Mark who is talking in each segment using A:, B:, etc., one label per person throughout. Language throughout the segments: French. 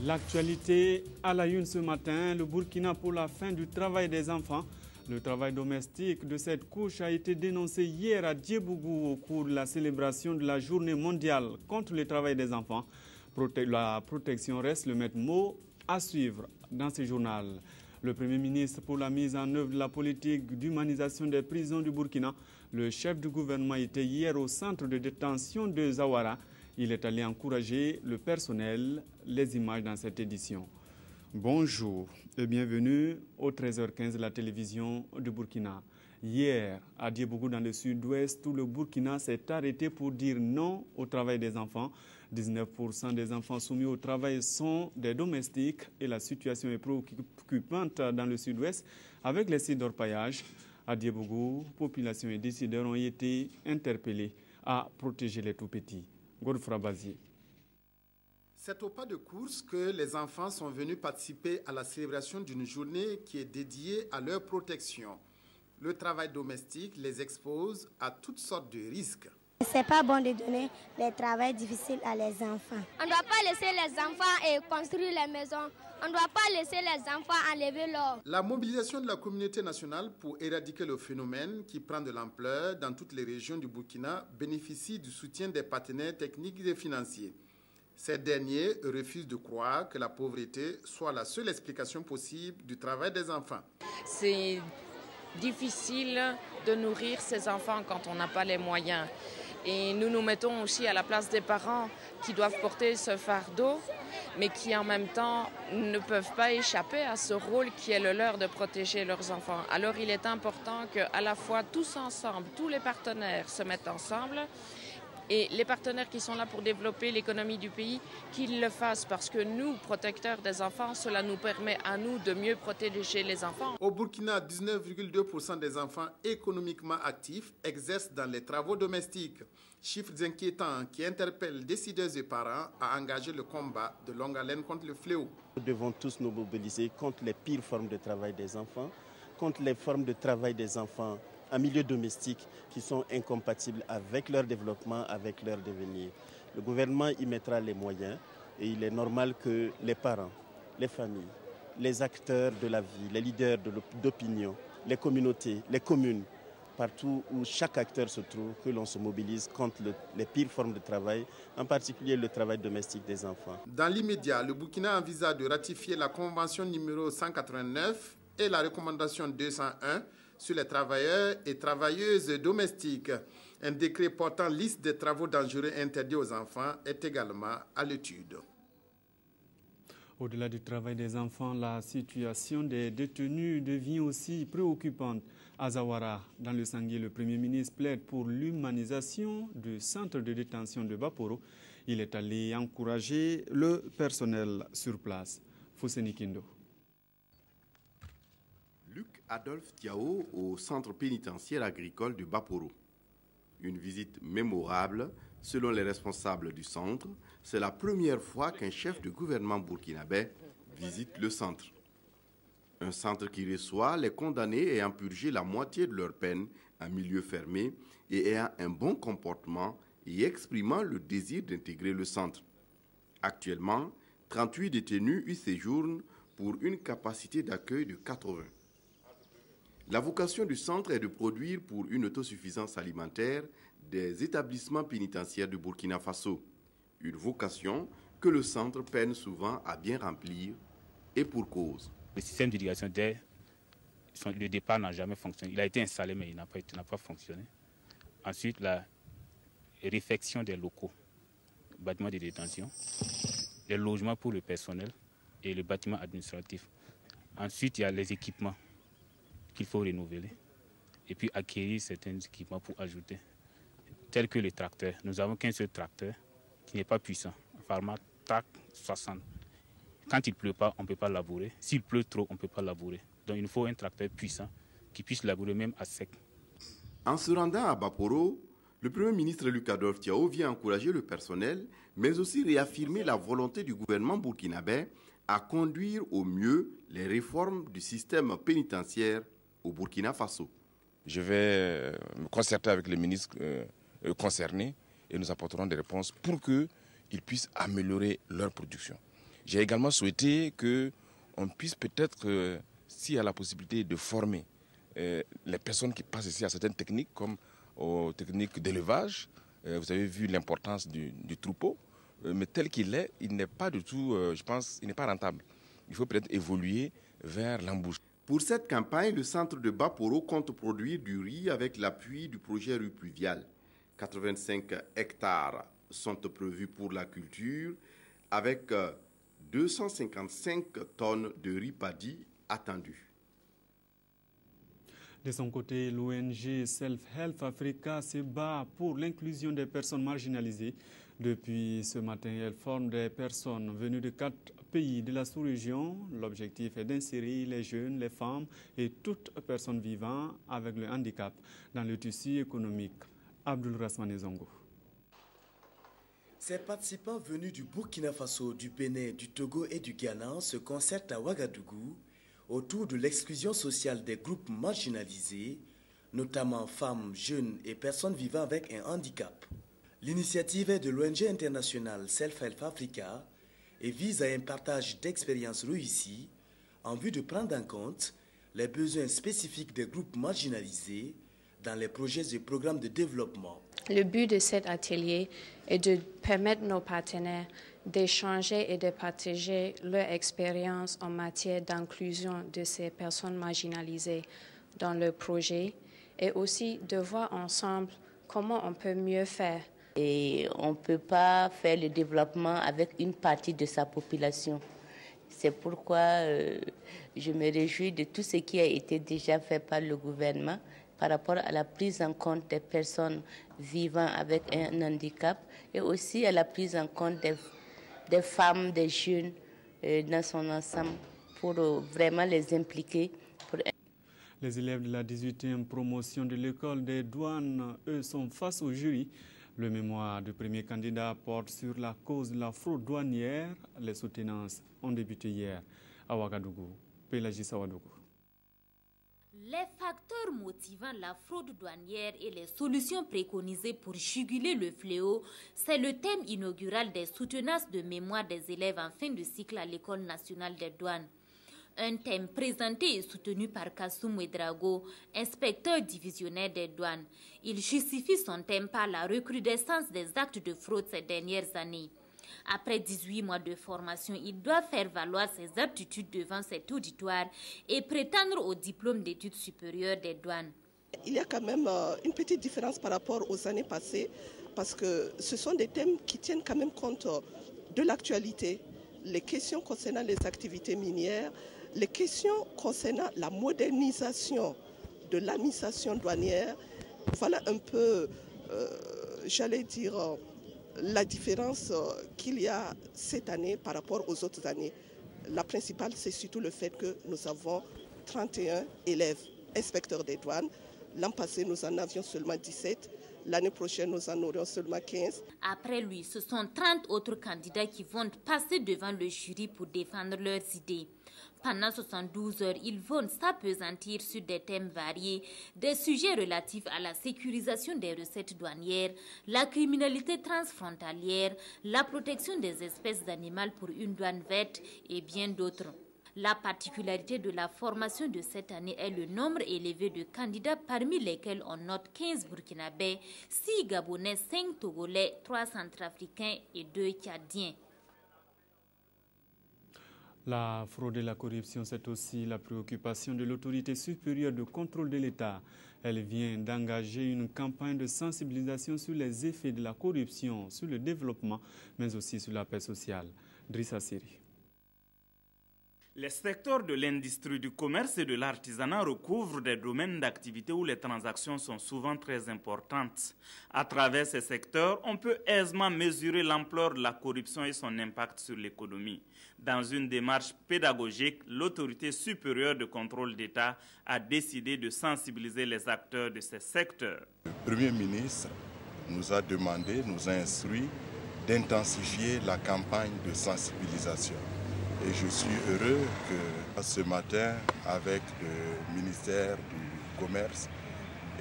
A: L'actualité à la une ce matin, le Burkina pour la fin du travail des enfants. Le travail domestique de cette couche a été dénoncé hier à Diebougou au cours de la célébration de la journée mondiale contre le travail des enfants. La protection reste le maître mot à suivre dans ce journal. Le Premier ministre pour la mise en œuvre de la politique d'humanisation des prisons du Burkina, le chef du gouvernement était hier au centre de détention de Zawara. Il est allé encourager le personnel, les images dans cette édition. Bonjour et bienvenue au 13h15 de la télévision du Burkina. Hier, à Diebougou dans le sud-ouest, tout le Burkina s'est arrêté pour dire non au travail des enfants. 19% des enfants soumis au travail sont des domestiques et la situation est préoccupante dans le sud-ouest avec les sites d'orpaillage. À Diebougou, population et décideurs ont été interpellés à protéger les tout-petits. Godfra Bazier.
B: C'est au pas de course que les enfants sont venus participer à la célébration d'une journée qui est dédiée à leur protection. Le travail domestique les expose à toutes sortes de risques.
C: C'est pas bon de donner les travaux difficiles à les enfants.
D: On ne doit pas laisser les enfants construire les maisons. On ne doit pas laisser les enfants enlever l'or.
B: La mobilisation de la communauté nationale pour éradiquer le phénomène qui prend de l'ampleur dans toutes les régions du Burkina bénéficie du soutien des partenaires techniques et financiers. Ces derniers refusent de croire que la pauvreté soit la seule explication possible du travail des enfants.
E: C'est difficile de nourrir ces enfants quand on n'a pas les moyens. Et nous nous mettons aussi à la place des parents qui doivent porter ce fardeau, mais qui en même temps ne peuvent pas échapper à ce rôle qui est le leur de protéger leurs enfants. Alors il est important qu'à la fois tous ensemble, tous les partenaires se mettent ensemble, et les partenaires qui sont là pour développer l'économie du pays, qu'ils le fassent parce que nous, protecteurs des enfants, cela nous permet à nous de mieux protéger les enfants.
B: Au Burkina, 19,2% des enfants économiquement actifs exercent dans les travaux domestiques. Chiffres inquiétants qui interpellent décideurs et parents à engager le combat de longue haleine contre le fléau.
F: Nous devons tous nous mobiliser contre les pires formes de travail des enfants, contre les formes de travail des enfants en milieu domestique qui sont incompatibles avec leur développement, avec leur devenir. Le gouvernement y mettra les moyens et il est normal que les parents, les familles, les acteurs de la vie, les leaders d'opinion, les communautés, les communes, partout où chaque acteur se trouve, que l'on se mobilise contre les pires formes de travail, en particulier le travail domestique des enfants.
B: Dans l'immédiat, le Burkina envisage de ratifier la convention numéro 189 et la recommandation 201 sur les travailleurs et travailleuses domestiques. Un décret portant liste des travaux dangereux interdits aux enfants est également à l'étude.
A: Au-delà du travail des enfants, la situation des détenus devient aussi préoccupante. À Zawara, dans le Sanguier, le Premier ministre plaide pour l'humanisation du centre de détention de Baporo. Il est allé encourager le personnel sur place. Fousseni Kindo.
G: Luc Adolphe Tiao au centre pénitentiaire agricole de Baporo. Une visite mémorable, selon les responsables du centre. C'est la première fois qu'un chef de gouvernement burkinabé visite le centre. Un centre qui reçoit les condamnés ayant purgé la moitié de leur peine en milieu fermé et ayant un bon comportement et exprimant le désir d'intégrer le centre. Actuellement, 38 détenus y séjournent pour une capacité d'accueil de 80. La vocation du centre est de produire pour une autosuffisance alimentaire des établissements pénitentiaires du Burkina Faso. Une vocation que le centre peine souvent à bien remplir et pour cause.
H: Le système d'irrigation le départ n'a jamais fonctionné. Il a été installé mais il n'a pas fonctionné. Ensuite, la réfection des locaux, bâtiments de détention, les logements pour le personnel et le bâtiment administratif. Ensuite, il y a les équipements qu'il faut renouveler et puis acquérir certains équipements pour ajouter, tels que les tracteurs. Nous n'avons qu'un seul tracteur qui n'est pas puissant, un format TAC 60. Quand il ne pleut pas, on ne peut pas labourer. S'il pleut trop, on ne peut pas labourer. Donc il nous faut un tracteur puissant qui puisse labourer même à sec.
G: En se rendant à Baporo, le Premier ministre Luc Adolphe Tiao vient encourager le personnel, mais aussi réaffirmer la volonté du gouvernement burkinabé à conduire au mieux les réformes du système pénitentiaire au Burkina Faso.
I: Je vais me concerter avec les ministres concernés et nous apporterons des réponses pour qu'ils puissent améliorer leur production. J'ai également souhaité qu'on puisse peut-être, s'il y a la possibilité de former les personnes qui passent ici à certaines techniques, comme aux techniques d'élevage. Vous avez vu l'importance du troupeau, mais tel qu'il est, il n'est pas du tout, je pense, il n'est pas rentable. Il faut peut-être évoluer vers l'embouche.
G: Pour cette campagne, le centre de Baporo compte produire du riz avec l'appui du projet Rue Pluviale. 85 hectares sont prévus pour la culture, avec 255 tonnes de riz paddy attendues.
A: De son côté, l'ONG Self-Help Africa se bat pour l'inclusion des personnes marginalisées. Depuis ce matin, elle forme des personnes venues de 4 pays de la sous-région. L'objectif est d'insérer les jeunes, les femmes et toute personne vivant avec le handicap dans le tissu économique. Abdul Rasmane Zongo.
J: Ces participants venus du Burkina Faso, du Bénin, du Togo et du Ghana se concertent à Ouagadougou autour de l'exclusion sociale des groupes marginalisés, notamment femmes, jeunes et personnes vivant avec un handicap. L'initiative est de l'ONG internationale Self-Help Africa et vise à un partage d'expériences réussies en vue de prendre en compte les besoins spécifiques des groupes marginalisés dans les projets et programmes de développement.
K: Le but de cet atelier est de permettre nos partenaires d'échanger et de partager leur expérience en matière d'inclusion de ces personnes marginalisées dans le projet et aussi de voir ensemble comment on peut mieux faire.
L: Et on ne peut pas faire le développement avec une partie de sa population. C'est pourquoi je me réjouis de tout ce qui a été déjà fait par le gouvernement par rapport à la prise en compte des personnes vivant avec un handicap et aussi à la prise en compte des femmes, des jeunes dans son ensemble pour vraiment les impliquer.
A: Les élèves de la 18e promotion de l'école des douanes, eux, sont face au jury. Le mémoire du premier candidat porte sur la cause de la fraude douanière. Les soutenances ont débuté hier à Ouagadougou. Pélagie Sawadougou.
M: Les facteurs motivant la fraude douanière et les solutions préconisées pour juguler le fléau, c'est le thème inaugural des soutenances de mémoire des élèves en fin de cycle à l'École nationale des douanes. Un thème présenté et soutenu par Kassoum Ouedraogo, inspecteur divisionnaire des douanes. Il justifie son thème par la recrudescence des actes de fraude ces dernières années. Après 18 mois de formation, il doit faire valoir ses aptitudes devant cet auditoire et prétendre au diplôme d'études supérieures des douanes.
N: Il y a quand même une petite différence par rapport aux années passées parce que ce sont des thèmes qui tiennent quand même compte de l'actualité. Les questions concernant les activités minières, les questions concernant la modernisation de l'administration douanière. Voilà un peu, j'allais dire, la différence qu'il y a cette année par rapport aux autres années. La principale, c'est surtout le fait que nous avons 31 élèves inspecteurs des douanes. L'an passé, nous en avions seulement 17. L'année prochaine, nous en aurons seulement 15.
M: Après lui, ce sont 30 autres candidats qui vont passer devant le jury pour défendre leurs idées. Pendant 72 heures, ils vont s'appesantir sur des thèmes variés, des sujets relatifs à la sécurisation des recettes douanières, la criminalité transfrontalière, la protection des espèces animales pour une douane verte et bien d'autres. La particularité de la formation de cette année est le nombre élevé de candidats parmi lesquels on note 15 Burkinabés, 6 Gabonais, 5 Togolais, 3 Centrafricains et 2 Tchadiens.
A: La fraude et la corruption, c'est aussi la préoccupation de l'autorité supérieure de contrôle de l'État. Elle vient d'engager une campagne de sensibilisation sur les effets de la corruption, sur le développement, mais aussi sur la paix sociale. Drissa Siri.
O: Les secteurs de l'industrie, du commerce et de l'artisanat recouvrent des domaines d'activité où les transactions sont souvent très importantes. À travers ces secteurs, on peut aisément mesurer l'ampleur de la corruption et son impact sur l'économie. Dans une démarche pédagogique, l'autorité supérieure de contrôle d'État a décidé de sensibiliser les acteurs de ces secteurs.
P: Le Premier ministre nous a demandé, nous a instruit d'intensifier la campagne de sensibilisation. Et je suis heureux que ce matin, avec le ministère du Commerce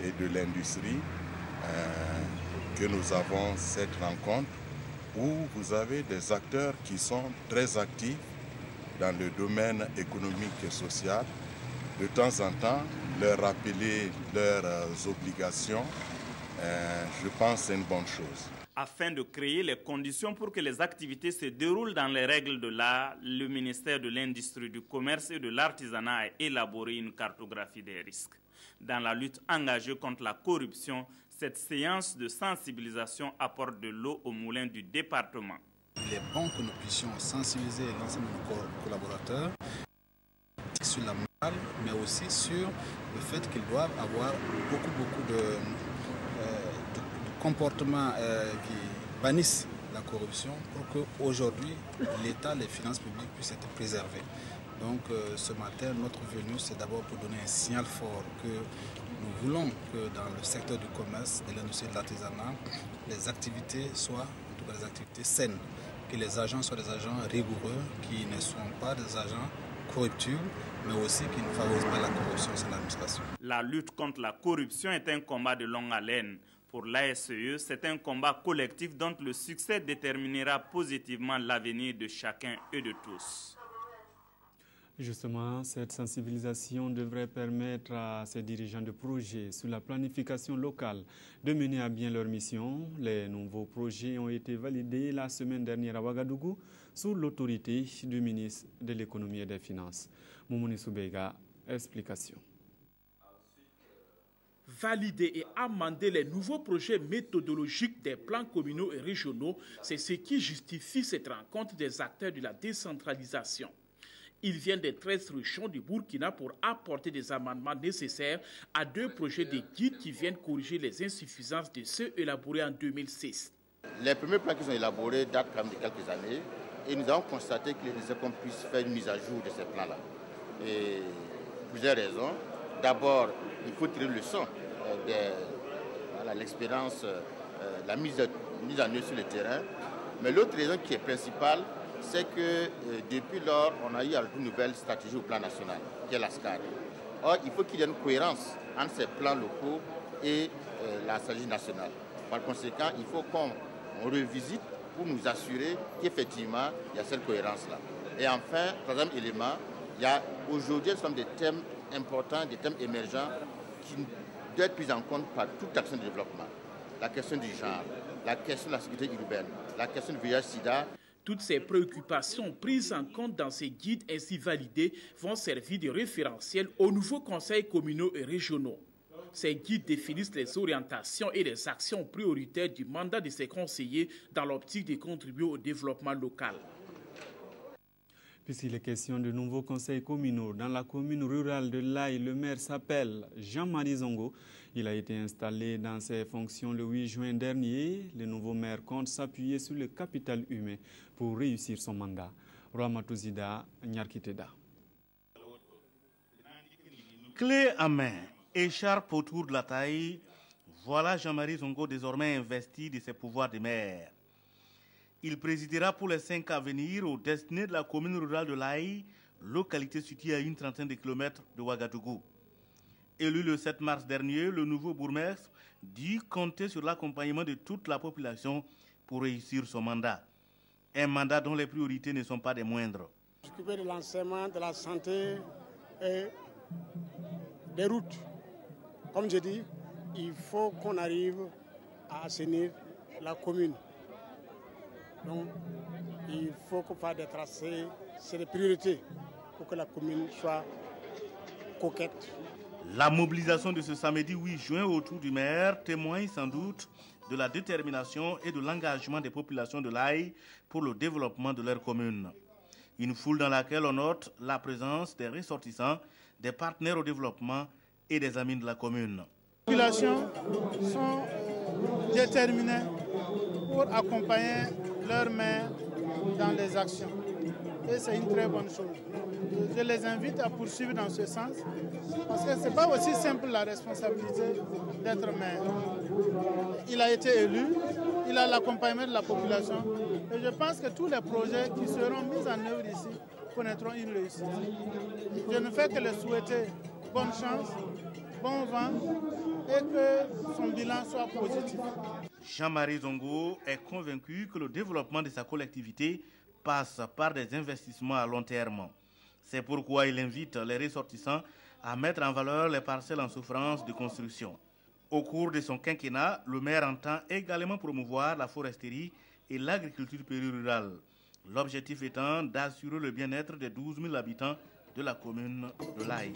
P: et de l'Industrie, que nous avons cette rencontre où vous avez des acteurs qui sont très actifs dans le domaine économique et social. De temps en temps, leur rappeler leurs obligations, je pense que c'est une bonne chose.
O: Afin de créer les conditions pour que les activités se déroulent dans les règles de l'art, le ministère de l'Industrie, du Commerce et de l'Artisanat a élaboré une cartographie des risques. Dans la lutte engagée contre la corruption, cette séance de sensibilisation apporte de l'eau au moulin du département.
Q: Il est bon que nous puissions sensibiliser l'ensemble de nos collaborateurs sur la morale, mais aussi sur le fait qu'ils doivent avoir beaucoup de comportements qui bannissent la corruption pour qu'aujourd'hui l'État, les finances publiques puissent être préservées. Donc ce matin, notre venue, c'est d'abord pour donner un signal fort que nous voulons que dans le secteur du commerce, de l'industrie et de l'artisanat, les activités soient, en tout cas des activités saines, que les agents soient des agents rigoureux, qui ne sont pas des agents corruptibles, mais aussi qui ne favorisent pas la corruption dans l'administration.
O: La lutte contre la corruption est un combat de longue haleine. Pour l'ASE, c'est un combat collectif dont le succès déterminera positivement l'avenir de chacun et de tous.
A: Justement, cette sensibilisation devrait permettre à ces dirigeants de projets sur la planification locale de mener à bien leur mission. Les nouveaux projets ont été validés la semaine dernière à Ouagadougou sous l'autorité du ministre de l'Économie et des Finances. Moumouni Soubega, explication.
R: Valider et amender les nouveaux projets méthodologiques des plans communaux et régionaux, c'est ce qui justifie cette rencontre des acteurs de la décentralisation. Ils viennent des 13 régions du Burkina pour apporter des amendements nécessaires à 2 projets de guides qui viennent corriger les insuffisances de ceux élaborés en 2006.
S: Les premiers plans qui sont élaborés datent quand même de quelques années et nous avons constaté qu'il est nécessaire qu'on puisse faire une mise à jour de ces plans-là. Et plusieurs raisons. D'abord, il faut tirer le leçon de l'expérience, la mise en œuvre sur le terrain. Mais l'autre raison qui est principale, c'est que depuis lors, on a eu une nouvelle stratégie au plan national, qui est la SCAD. Or, il faut qu'il y ait une cohérence entre ces plans locaux et la stratégie nationale. Par conséquent, il faut qu'on revisite pour nous assurer qu'effectivement, il y a cette cohérence-là. Et enfin, troisième élément, il y a aujourd'hui des thèmes importants, des thèmes émergents qui doivent être pris en compte par toute action de développement. La question du genre, la question de la sécurité urbaine, la question du VIH-Sida.
R: Toutes ces préoccupations prises en compte dans ces guides ainsi validés vont servir de référentiel aux nouveaux conseils communaux et régionaux. Ces guides définissent les orientations et les actions prioritaires du mandat de ces conseillers dans l'optique de contribuer au développement local.
A: Puisqu'il est question de nouveaux conseils communaux, dans la commune rurale de l'Aï, le maire s'appelle Jean-Marie Zongo. Il a été installé dans ses fonctions le 8 juin dernier. Le nouveau maire compte s'appuyer sur le capital humain pour réussir son mandat. Ramatouzida Nyarkiteda.
T: Clé à main, écharpe autour de la taille, voilà Jean-Marie Zongo désormais investi de ses pouvoirs de maire. Il présidera pour les 5 à venir aux destinées de la commune rurale de l'Aï, localité située à une trentaine de kilomètres de Ouagadougou. Élu le 7 mars dernier, le nouveau bourgmestre dit compter sur l'accompagnement de toute la population pour réussir son mandat. Un mandat dont les priorités ne sont pas des moindres.
U: S'occuper de l'enseignement, de la santé et des routes. Comme je dis, il faut qu'on arrive à assainir la commune. Donc, il faut qu'on fasse des tracés, c'est des priorités pour que la commune soit coquette.
T: La mobilisation de ce samedi 8 juin autour du maire témoigne sans doute de la détermination et de l'engagement des populations de l'Aï pour le développement de leur commune. Une foule dans laquelle on note la présence des ressortissants, des partenaires au développement et des amis de la commune.
V: Les populations sont déterminées pour accompagner leur maire dans les actions. Et c'est une très bonne chose. Je les invite à poursuivre dans ce sens, parce que ce n'est pas aussi simple la responsabilité d'être maire. Il a été élu, il a l'accompagnement de la population, et je pense que tous les projets qui seront mis en œuvre ici connaîtront une réussite. Je ne fais que le souhaiter bonne chance, bon vent, et que son bilan soit positif.
T: Jean-Marie Zongo est convaincu que le développement de sa collectivité passe par des investissements à long terme. C'est pourquoi il invite les ressortissants à mettre en valeur les parcelles en souffrance de construction. Au cours de son quinquennat, le maire entend également promouvoir la foresterie et l'agriculture périrurale. L'objectif étant d'assurer le bien-être des 12 000 habitants de la commune de l'Aïe.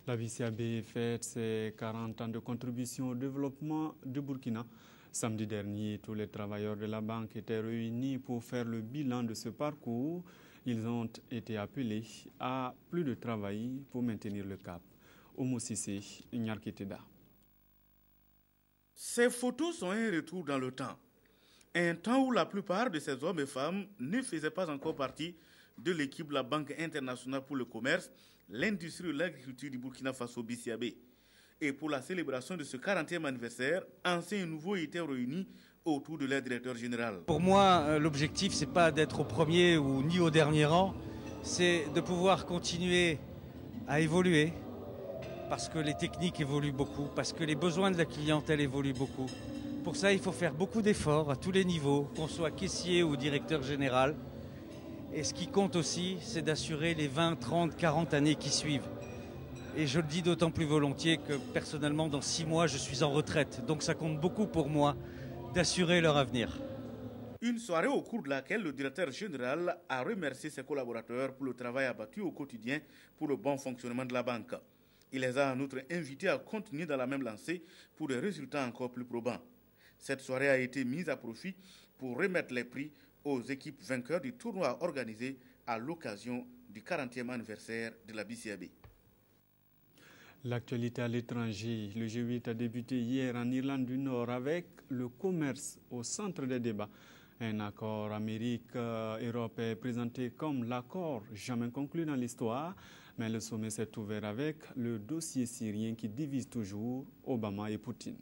A: La BCAB fête ses 40 ans de contribution au développement du Burkina. Samedi dernier, tous les travailleurs de la banque étaient réunis pour faire le bilan de ce parcours. Ils ont été appelés à plus de travail pour maintenir le cap. Oumou Sissé, Nyarkiteda.
T: Ces photos sont un retour dans le temps. Un temps où la plupart de ces hommes et femmes ne faisaient pas encore partie de l'équipe de la Banque internationale pour le commerce, l'industrie et l'agriculture du Burkina Faso BCAB. Et pour la célébration de ce 40e anniversaire, anciens et nouveaux étaient réunis autour de leur directeur général.
C: Pour moi, l'objectif, c'est pas d'être au premier ou ni au dernier rang, c'est de pouvoir continuer à évoluer, parce que les techniques évoluent beaucoup, parce que les besoins de la clientèle évoluent beaucoup. Pour ça, il faut faire beaucoup d'efforts à tous les niveaux, qu'on soit caissier ou directeur général. Et ce qui compte aussi, c'est d'assurer les 20, 30, 40 années qui suivent. Et je le dis d'autant plus volontiers que personnellement, dans 6 mois, je suis en retraite. Donc ça compte beaucoup pour moi d'assurer leur avenir.
T: Une soirée au cours de laquelle le directeur général a remercié ses collaborateurs pour le travail abattu au quotidien pour le bon fonctionnement de la banque. Il les a en outre invités à continuer dans la même lancée pour des résultats encore plus probants. Cette soirée a été mise à profit pour remettre les prix aux équipes vainqueurs du tournoi organisé à l'occasion du 40e anniversaire de la BCAB.
A: L'actualité à l'étranger. Le G8 a débuté hier en Irlande du Nord avec le commerce au centre des débats. Un accord Amérique-Europe est présenté comme l'accord jamais conclu dans l'histoire, mais le sommet s'est ouvert avec le dossier syrien qui divise toujours Obama et Poutine.